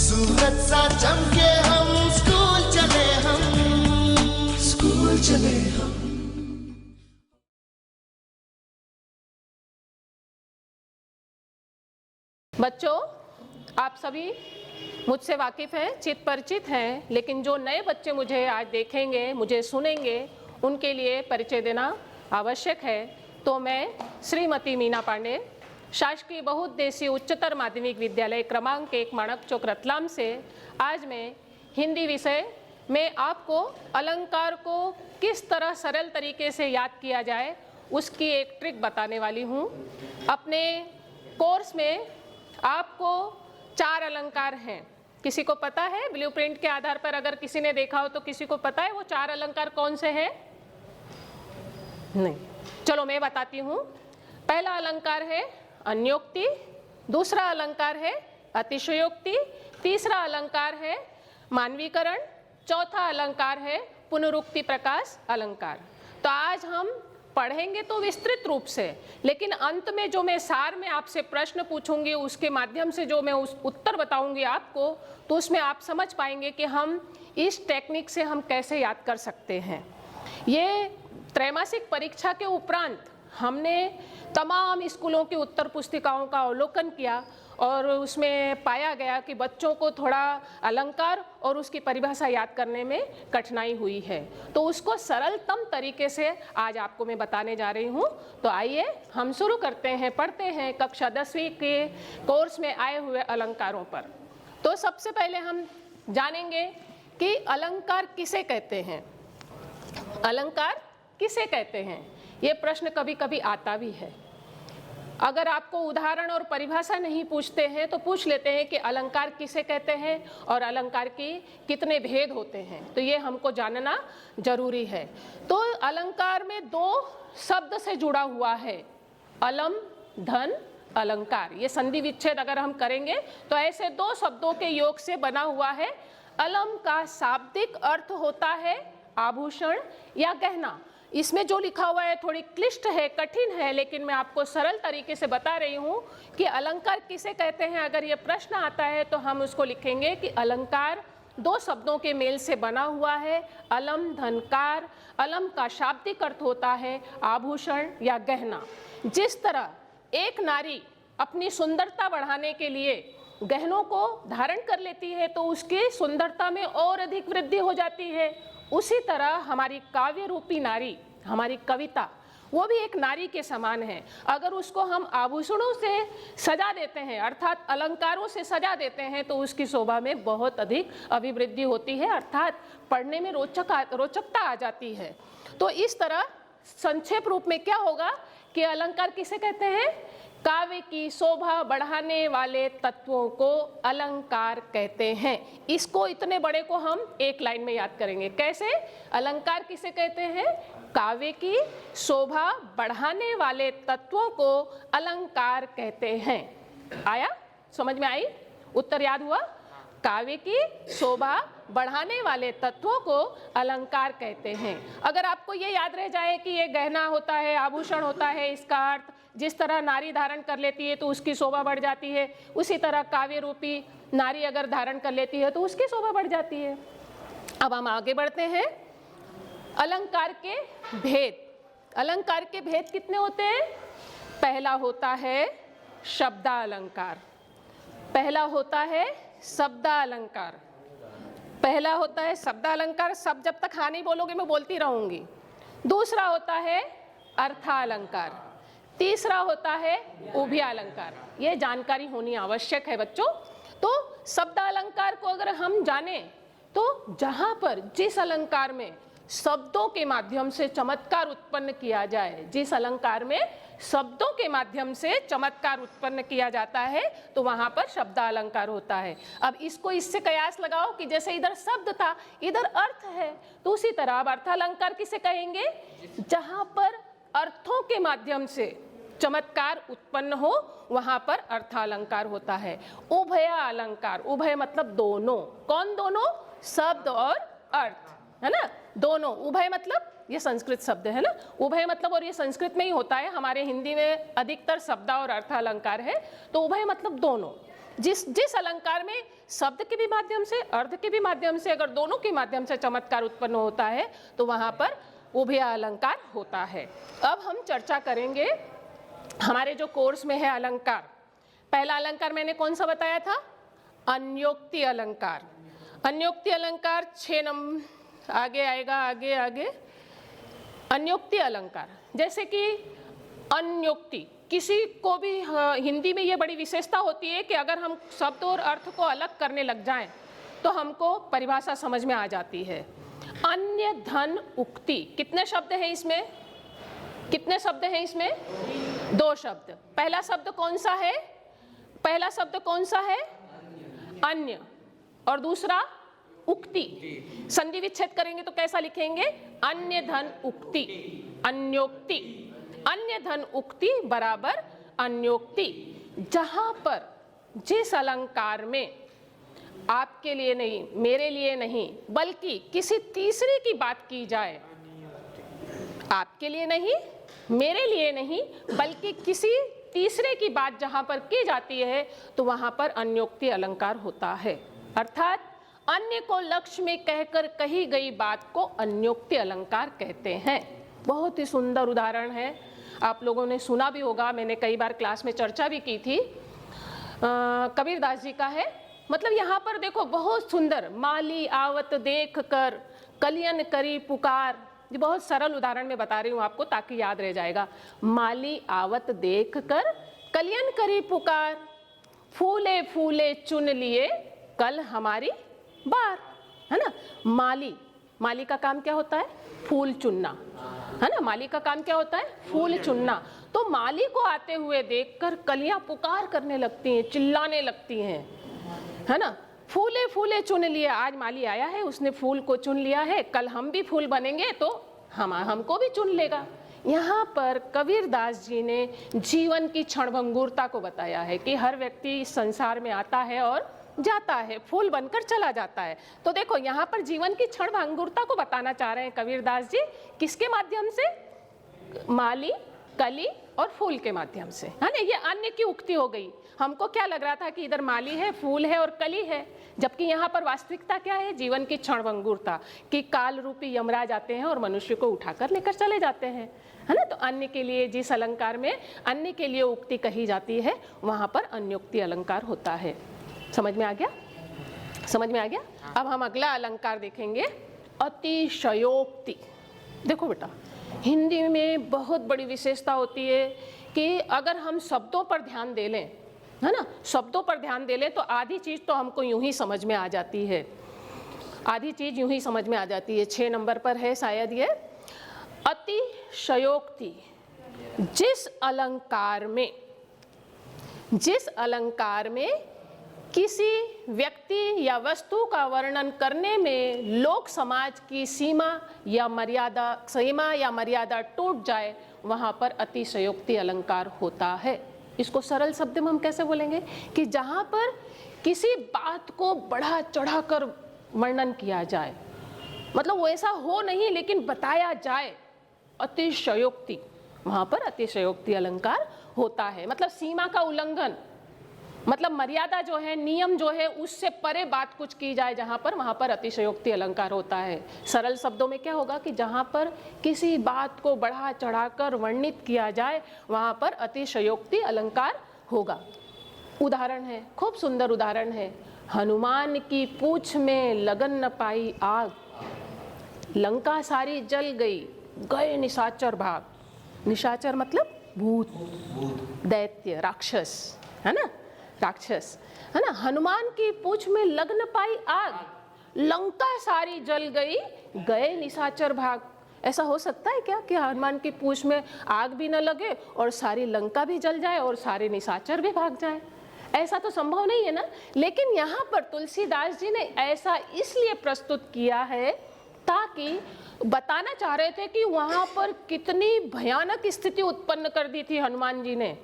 सूरज सा चमके हम स्कूल चले हम। बच्चों, आप सभी मुझसे वाकिफ़ हैं, चित परिचित हैं, लेकिन जो नए बच्चे मुझे आज देखेंगे, मुझे सुनेंगे, उनके लिए परिचय देना आवश्यक है। तो मैं श्रीमती मीना पांडे, शासकीय बहुउद्देशीय उच्चतर माध्यमिक विद्यालय क्रमांक 1 माणक चौक रतलाम से आज मैं हिंदी विषय में आपको अलंकार को किस तरह सरल तरीके से याद किया जाए उसकी एक ट्रिक बताने वाली हूँ। अपने कोर्स में आपको 4 अलंकार हैं। किसी को पता है? ब्लूप्रिंट के आधार पर अगर किसी ने देखा हो तो किसी को पता है वो 4 अलंकार कौन से हैं? नहीं, चलो मैं बताती हूँ। पहला अलंकार है अन्योक्ति, दूसरा अलंकार है अतिशयोक्ति, तीसरा अलंकार है मानवीकरण, चौथा अलंकार है पुनरुक्ति प्रकाश अलंकार। तो आज हम पढ़ेंगे तो विस्तृत रूप से, लेकिन अंत में जो मैं सार में आपसे प्रश्न पूछूंगी उसके माध्यम से जो मैं उस उत्तर बताऊंगी आपको, तो उसमें आप समझ पाएंगे कि हम इस टेक्निक से हम कैसे याद कर सकते हैं। ये त्रैमासिक परीक्षा के उपरांत हमने तमाम स्कूलों की उत्तर पुस्तिकाओं का अवलोकन किया और उसमें पाया गया कि बच्चों को थोड़ा अलंकार और उसकी परिभाषा याद करने में कठिनाई हुई है। तो उसको सरलतम तरीके से आज आपको मैं बताने जा रही हूँ। तो आइए हम शुरू करते हैं, पढ़ते हैं कक्षा 10वीं के कोर्स में आए हुए अलंकारों पर। तो सबसे पहले हम जानेंगे कि अलंकार किसे कहते हैं। अलंकार किसे कहते हैं, ये प्रश्न कभी कभी आता भी है। अगर आपको उदाहरण और परिभाषा नहीं पूछते हैं तो पूछ लेते हैं कि अलंकार किसे कहते हैं और अलंकार की कितने भेद होते हैं, तो ये हमको जानना जरूरी है। तो अलंकार में 2 शब्द से जुड़ा हुआ है, अलम धन अलंकार। ये संधि विच्छेद अगर हम करेंगे तो ऐसे 2 शब्दों के योग से बना हुआ है। अलम का शाब्दिक अर्थ होता है आभूषण या गहना। इसमें जो लिखा हुआ है थोड़ी क्लिष्ट है, कठिन है, लेकिन मैं आपको सरल तरीके से बता रही हूँ कि अलंकार किसे कहते हैं। अगर ये प्रश्न आता है तो हम उसको लिखेंगे कि अलंकार 2 शब्दों के मेल से बना हुआ है, अलम धनकार। अलम का शाब्दिक अर्थ होता है आभूषण या गहना। जिस तरह एक नारी अपनी सुंदरता बढ़ाने के लिए गहनों को धारण कर लेती है तो उसकी सुंदरता में और अधिक वृद्धि हो जाती है, उसी तरह हमारी काव्य रूपी नारी, हमारी कविता, वो भी एक नारी के समान है। अगर उसको हम आभूषणों से सजा देते हैं, अर्थात अलंकारों से सजा देते हैं, तो उसकी शोभा में बहुत अधिक अभिवृद्धि होती है, अर्थात पढ़ने में रोचकता आ जाती है। तो इस तरह संक्षेप रूप में क्या होगा कि अलंकार किसे कहते हैं? काव्य की शोभा बढ़ाने वाले तत्वों को अलंकार कहते हैं। इसको इतने बड़े को हम एक लाइन में याद करेंगे। कैसे? अलंकार किसे कहते हैं? काव्य की शोभा बढ़ाने वाले तत्वों को अलंकार कहते हैं। आया? समझ में आई? उत्तर याद हुआ? काव्य की शोभा बढ़ाने वाले तत्वों को अलंकार कहते हैं। अगर आपको ये याद रह जाए कि ये गहना होता है, आभूषण होता है, इसका अर्थ जिस तरह नारी धारण कर लेती है तो उसकी शोभा बढ़ जाती है, उसी तरह काव्य रूपी नारी अगर धारण कर लेती है तो उसकी शोभा बढ़ जाती है। अब हम आगे बढ़ते हैं। अलंकार के भेद। अलंकार के भेद कितने होते हैं? पहला होता है शब्दालंकार। पहला होता है शब्दालंकार। पहला होता है शब्दालंकार। सब जब तक हाँ नहीं बोलोगे मैं बोलती रहूंगी। दूसरा होता है अर्थालंकार। तीसरा होता है उभयालंकार। ये जानकारी होनी आवश्यक है बच्चों। तो शब्दालंकार को अगर हम जाने तो जहां पर जिस अलंकार में शब्दों के माध्यम से चमत्कार उत्पन्न किया जाए, जिस अलंकार में शब्दों के माध्यम से चमत्कार उत्पन्न किया जाता है, तो वहां पर शब्दालंकार होता है। अब इसको इससे कयास लगाओ कि जैसे इधर शब्द था, इधर अर्थ है, तो उसी तरह अब अर्थालंकार किसे कहेंगे? जहां पर अर्थों के माध्यम से चमत्कार उत्पन्न हो, वहां पर अर्थालंकार होता है। उभय अलंकार। उभय मतलब दोनों। कौन दोनों? शब्द और अर्थ, है ना? दोनों। उभय मतलब ये संस्कृत शब्द है ना, उभय मतलब, और ये संस्कृत में ही होता है, हमारे हिंदी में अधिकतर शब्द और अर्थालंकार है। तो उभय मतलब दोनों। जिस अलंकार में शब्द के भी माध्यम से, अर्थ के भी माध्यम से, अगर दोनों के माध्यम से चमत्कार उत्पन्न होता है तो वहां पर उभय अलंकार होता है। अब हम चर्चा करेंगे हमारे जो कोर्स में है अलंकार। पहला अलंकार मैंने कौन सा बताया था? अन्योक्ति अलंकार। अन्योक्ति अलंकार 6 नंबर आगे आएगा, आगे अन्योक्ति अलंकार। जैसे कि अन्योक्ति, किसी को भी हिंदी में ये बड़ी विशेषता होती है कि अगर हम शब्द और अर्थ को अलग करने लग जाएं तो हमको परिभाषा समझ में आ जाती है। अन्य धन उक्ति, कितने शब्द हैं इसमें? कितने शब्द हैं इसमें? 2 शब्द। पहला शब्द कौन सा है? पहला शब्द कौन सा है? अन्य। और दूसरा उक्ति। संधि विच्छेद करेंगे तो कैसा लिखेंगे? अन्य धन उक्ति, अन्योक्ति। अन्य धन उक्ति बराबर अन्योक्ति। जहां पर जिस अलंकार में आपके लिए नहीं, मेरे लिए नहीं, बल्कि किसी तीसरे की बात की जाए, आपके लिए नहीं, मेरे लिए नहीं, बल्कि किसी तीसरे की बात जहां पर की जाती है तो वहां पर अन्योक्ति अलंकार होता है। अर्थात अन्य को लक्ष्य में कहकर कही गई बात को अन्योक्ति अलंकार कहते हैं। बहुत ही सुंदर उदाहरण है, आप लोगों ने सुना भी होगा, मैंने कई बार क्लास में चर्चा भी की थी। कबीरदास जी का है। मतलब यहाँ पर देखो बहुत सुंदर, माली आवत देख कर कलियन करी पुकार। ये बहुत सरल उदाहरण में बता रही हूँ आपको ताकि याद रह जाएगा। माली आवत देख कर कलियन करी पुकार, फूले फूले चुन लिए कल हमारी बार, है ना। माली का काम क्या होता है? फूल चुनना, है ना। माली का काम क्या होता है? फूल चुनना। तो माली को आते हुए देखकर कलियां पुकार करने लगती हैं, चिल्लाने लगती हैं, है ना। फूले फूले चुन लिए, आज माली आया है, उसने फूल को चुन लिया है, कल हम भी फूल बनेंगे तो हमको भी चुन लेगा। यहाँ पर कबीरदास जी ने जीवन की क्षणभंगुरता को बताया है कि हर व्यक्ति इस संसार में आता है और जाता है, फूल बनकर चला जाता है। तो देखो यहाँ पर जीवन की क्षणभंगुरता को बताना चाह रहे हैं कबीरदास जी, किसके माध्यम से? माली, कली और फूल के माध्यम से, है ना। ये अन्य की उक्ति हो गई। हमको क्या लग रहा था कि इधर माली है, फूल है और कली है, जबकि यहाँ पर वास्तविकता क्या है? जीवन की क्षणभंगुरता, कि काल रूपी यमराज आते हैं और मनुष्य को उठाकर लेकर चले जाते हैं, है ना। तो अन्य के लिए, जिस अलंकार में अन्य के लिए उक्ति कही जाती है वहां पर अन्योक्ति अलंकार होता है। समझ में आ गया? समझ में आ गया? अब हम अगला अलंकार देखेंगे, अतिशयोक्ति। देखो बेटा, हिंदी में बहुत बड़ी विशेषता होती है कि अगर हम शब्दों पर ध्यान दे लें, है ना, शब्दों पर ध्यान दे लें तो आधी चीज तो हमको यूं ही समझ में आ जाती है। आधी चीज यूं ही समझ में आ जाती है। 6 नंबर पर है शायद ये। अतिशयोक्ति, जिस अलंकार में किसी व्यक्ति या वस्तु का वर्णन करने में लोक समाज की सीमा या मर्यादा टूट जाए, वहां पर अतिशयोक्ति अलंकार होता है। इसको सरल शब्द में हम कैसे बोलेंगे? कि जहां पर किसी बात को बढ़ा चढ़ाकर वर्णन किया जाए, मतलब वो ऐसा हो नहीं लेकिन बताया जाए, अतिशयोक्ति, वहां पर अतिशयोक्ति अलंकार होता है। मतलब सीमा का उल्लंघन, मतलब मर्यादा जो है, नियम जो है, उससे परे बात कुछ की जाए जहां पर, वहां पर अतिशयोक्ति अलंकार होता है। सरल शब्दों में क्या होगा कि जहां पर किसी बात को बढ़ा चढ़ाकर वर्णित किया जाए वहां पर अतिशयोक्ति अलंकार होगा। उदाहरण है, खूब सुंदर उदाहरण है। हनुमान की पूंछ में लगन न पाई आग, लंका सारी जल गई, गए निशाचर भाग। निशाचर मतलब भूत, दैत्य, राक्षस, है ना, राक्षस, है ना। हनुमान की पूंछ में लग न पाई आग, लंका सारी जल गई, गए निशाचर भाग। ऐसा हो सकता है क्या कि हनुमान की पूंछ में आग भी न लगे और सारी लंका भी जल जाए और सारे निशाचर भी भाग जाए? ऐसा तो संभव नहीं है ना। लेकिन यहाँ पर तुलसीदास जी ने ऐसा इसलिए प्रस्तुत किया है ताकि बताना चाह रहे थे कि वहां पर कितनी भयानक स्थिति उत्पन्न कर दी थी हनुमान जी ने।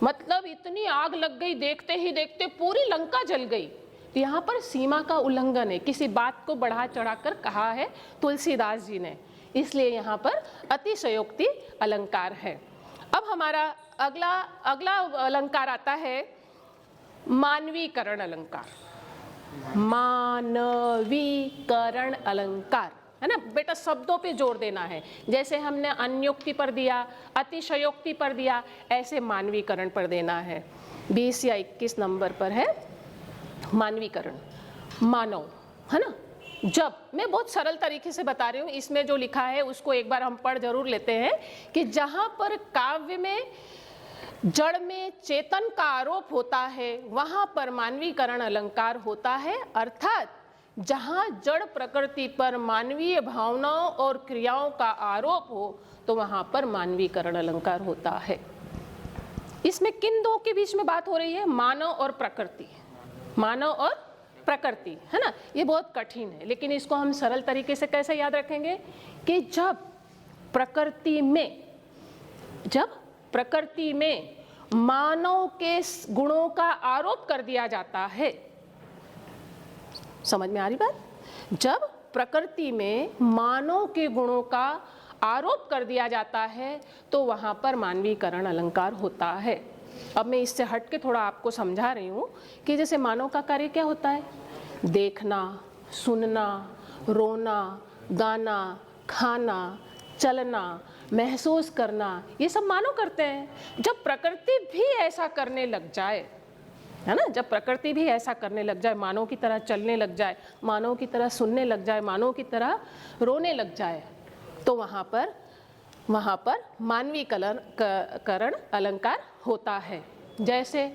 मतलब इतनी आग लग गई, देखते ही देखते पूरी लंका जल गई। तो यहाँ पर सीमा का उल्लंघन है, किसी बात को बढ़ा चढ़ाकर कहा है तुलसीदास जी ने, इसलिए यहाँ पर अतिशयोक्ति अलंकार है। अब हमारा अगला अलंकार आता है मानवीकरण अलंकार, मानवीकरण अलंकार, है ना बेटा, शब्दों पे जोर देना है। जैसे हमने अन्योक्ति पर दिया, अतिशयोक्ति पर दिया, ऐसे मानवीकरण पर देना है। 20 या 21 नंबर पर है मानवीकरण, मानव, है ना। जब, मैं बहुत सरल तरीके से बता रही हूँ, इसमें जो लिखा है उसको एक बार हम पढ़ जरूर लेते हैं कि जहाँ पर काव्य में जड़ में चेतन का आरोप होता है वहाँ पर मानवीकरण अलंकार होता है, अर्थात जहाँ जड़ प्रकृति पर मानवीय भावनाओं और क्रियाओं का आरोप हो तो वहाँ पर मानवीकरण अलंकार होता है। इसमें किन दो के बीच में बात हो रही है? मानव और प्रकृति, मानव और प्रकृति, है ना। ये बहुत कठिन है, लेकिन इसको हम सरल तरीके से कैसे याद रखेंगे कि जब प्रकृति में मानव के गुणों का आरोप कर दिया जाता है, समझ में आ रही बात? जब प्रकृति में मानव के गुणों का आरोप कर दिया जाता है तो वहां पर मानवीकरण अलंकार होता है। अब मैं इससे हट के थोड़ा आपको समझा रही हूँ कि जैसे मानव का कार्य क्या होता है? देखना, सुनना, रोना, गाना, खाना, चलना, महसूस करना, ये सब मानव करते हैं। जब प्रकृति भी ऐसा करने लग जाए, है ना, जब प्रकृति भी ऐसा करने लग जाए, मानव की तरह चलने लग जाए, मानव की तरह सुनने लग जाए, मानव की तरह रोने लग जाए, तो वहाँ पर मानवीकरण अलंकार होता है। जैसे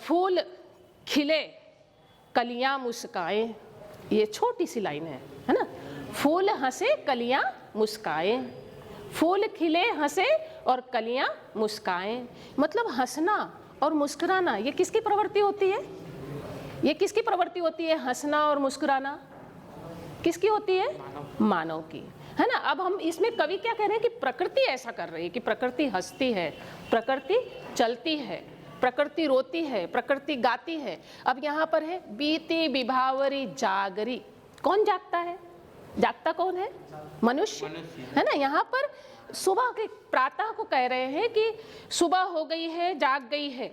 फूल खिले कलियां मुस्काएं, ये छोटी सी लाइन है ना। फूल हंसे कलियां मुस्काएं, फूल खिले हंसे और कलियां मुस्काएं, मतलब हंसना और मुस्कुराना ये किसकी प्रवृत्ति होती है? ये किसकी प्रवृत्ति होती है? हंसना और मुस्कुराना किसकी होती है? मानव की, है ना। अब हम इसमें कवि क्या कह रहे हैं कि प्रकृति ऐसा कर रही है कि प्रकृति हंसती है, प्रकृति चलती है, प्रकृति रोती है, प्रकृति गाती है। अब यहाँ पर है बीती विभावरी जागरी, कौन जागता है? जागता कौन है? मनुष्य, है ना। यहाँ पर सुबह के प्रातः को कह रहे हैं कि सुबह हो गई है, जाग गई है,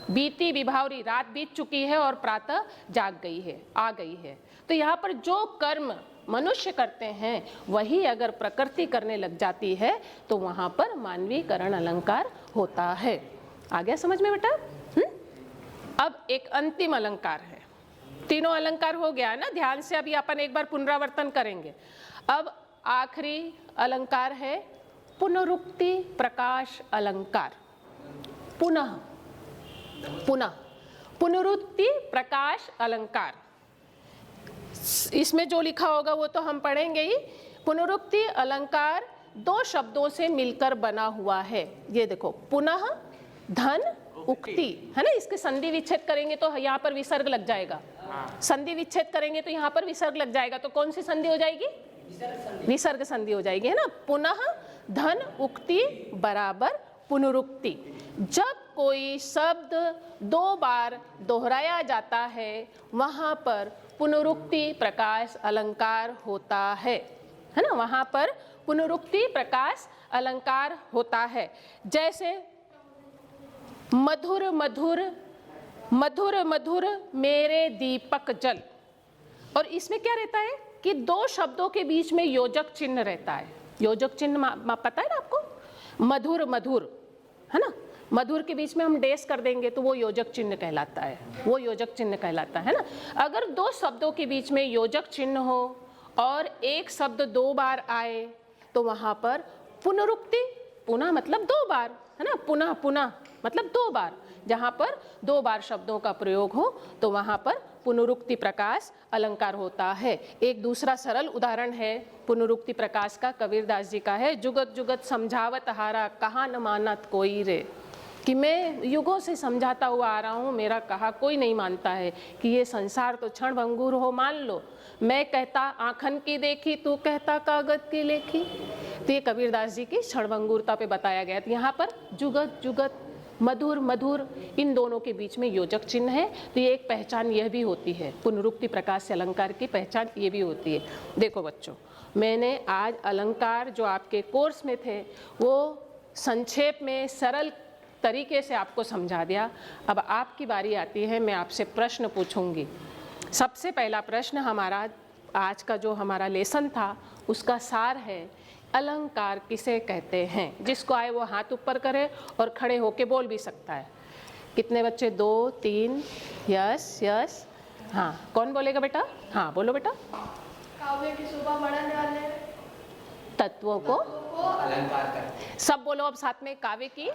बीती विभावरी, रात बीत चुकी है और प्रातः जाग गई है, आ गई है। तो यहाँ पर जो कर्म मनुष्य करते हैं वही अगर प्रकृति करने लग जाती है तो वहां पर मानवीकरण अलंकार होता है। आ गया समझ में बेटा? अब एक अंतिम अलंकार है। तीनों अलंकार हो गया ना, ध्यान से अभी अपन एक बार पुनरावर्तन करेंगे। अब आखिरी अलंकार है पुनरुक्ति प्रकाश अलंकार। पुनः पुनरुक्ति प्रकाश अलंकार, इसमें जो लिखा होगा वो तो हम पढ़ेंगे ही। पुनरुक्ति अलंकार दो शब्दों से मिलकर बना हुआ है। ये देखो, पुनः धन उक्ति, है ना। इसके संधि विच्छेद करेंगे तो यहाँ पर विसर्ग लग जाएगा, संधि विच्छेद करेंगे तो यहाँ पर विसर्ग लग जाएगा। तो कौन सी संधि हो जाएगी? विसर्ग संधि हो जाएगी, है ना। पुनः धन उक्ति बराबर पुनरुक्ति। जब कोई शब्द दो बार दोहराया जाता है वहां पर पुनरुक्ति प्रकाश अलंकार होता है ना। वहां पर पुनरुक्ति प्रकाश अलंकार होता है। जैसे मधुर मधुर मधुर मधुर मेरे दीपक जल, और इसमें क्या रहता है कि दो शब्दों के बीच में योजक चिन्ह रहता है। योजक चिन्ह पता है ना आपको? मधुर मधुर, है ना। मधुर के बीच में हम डेस कर देंगे तो वो योजक चिन्ह कहलाता है, वो योजक चिन्ह कहलाता है ना। अगर दो शब्दों के बीच में योजक चिन्ह हो और एक शब्द दो बार आए तो वहां पर पुनरुक्ति, पुनः मतलब दो बार, है ना। पुनः पुनः मतलब दो बार, जहां पर दो बार शब्दों का प्रयोग हो तो वहां पर पुनरुक्ति प्रकाश अलंकार होता है। एक दूसरा सरल उदाहरण है पुनरुक्ति प्रकाश का, कबीरदास जी का है। जुगत जुगत समझावत हारा, कहा न मानत कोई रे, कि मैं युगों से समझाता हुआ आ रहा हूँ, मेरा कहा कोई नहीं मानता है, कि ये संसार तो क्षण भंगुर हो मान लो। मैं कहता आँखन की देखी, तू कहता कागज की लेखी। तो ये कबीरदास जी की क्षण भंगुरता पे बताया गया। तो यहाँ पर जुगत जुगत, मधुर मधुर, इन दोनों के बीच में योजक चिन्ह है। तो ये एक पहचान यह भी होती है, पुनरुक्ति प्रकाश अलंकार की पहचान ये भी होती है। देखो बच्चों, मैंने आज अलंकार जो आपके कोर्स में थे वो संक्षेप में सरल तरीके से आपको समझा दिया। अब आपकी बारी आती है, मैं आपसे प्रश्न पूछूंगी। सबसे पहला प्रश्न हमारा आज का जो हमारा लेसन था उसका सार है, अलंकार किसे कहते हैं? जिसको आए वो हाथ ऊपर करे और खड़े होके बोल भी सकता है। कितने बच्चे? 2 3। यस यस, हाँ कौन बोलेगा बेटा? हाँ बोलो बेटा। काव्य की शोभा बढ़ाने वाले तत्वों को अलंकार करते सब बोलो अब साथ में, काव्य की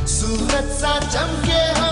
सूरज सा चमके